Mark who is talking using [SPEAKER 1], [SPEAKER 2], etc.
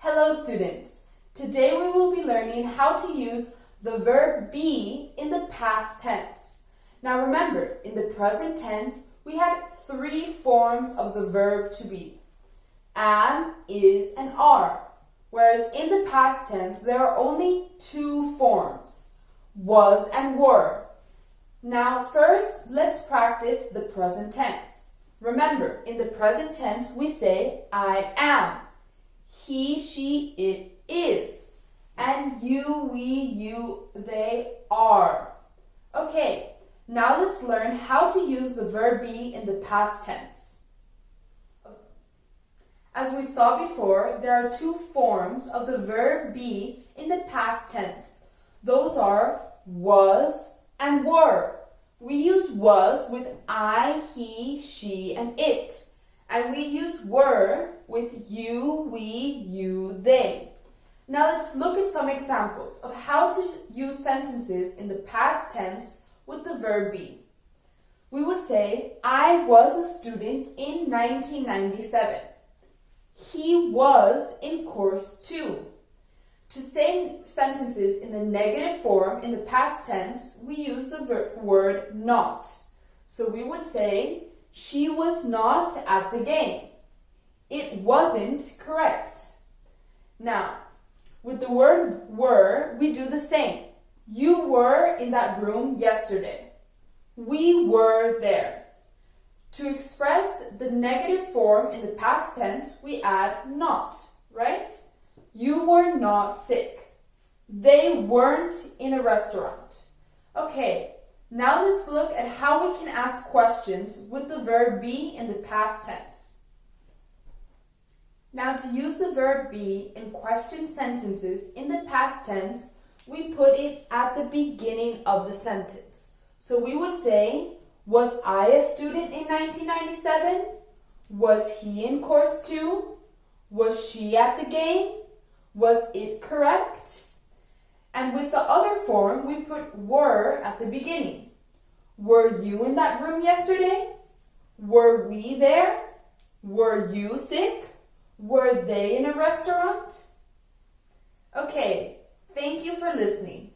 [SPEAKER 1] Hello students! Today we will be learning how to use the verb be in the past tense. Now remember, in the present tense we had three forms of the verb to be: am, is, and are. Whereas in the past tense there are only two forms: was and were. Now first let's practice the present tense. Remember, in the present tense we say I am. He, she, it is. And you, we, you, they are. Okay, now let's learn how to use the verb be in the past tense. As we saw before, there are two forms of the verb be in the past tense. Those are was and were. We use was with I, he, she, and it. And we use were with you, we, you, they. Now let's look at some examples of how to use sentences in the past tense with the verb be. We would say, I was a student in 1997. He was in course 2. To say sentences in the negative form in the past tense, we use the word not. So we would say, she was not at the game. It wasn't correct. Now, with the word were, we do the same. You were in that room yesterday. We were there. To express the negative form in the past tense, we add not, right? You were not sick. They weren't in a restaurant. Okay. Now let's look at how we can ask questions with the verb be in the past tense. Now to use the verb be in question sentences in the past tense, we put it at the beginning of the sentence. So we would say, was I a student in 1997? Was he in course 2? Was she at the game? Was it correct? And with the other form, we put were at the beginning. Were you in that room yesterday? Were we there? Were you sick? Were they in a restaurant? Okay, thank you for listening.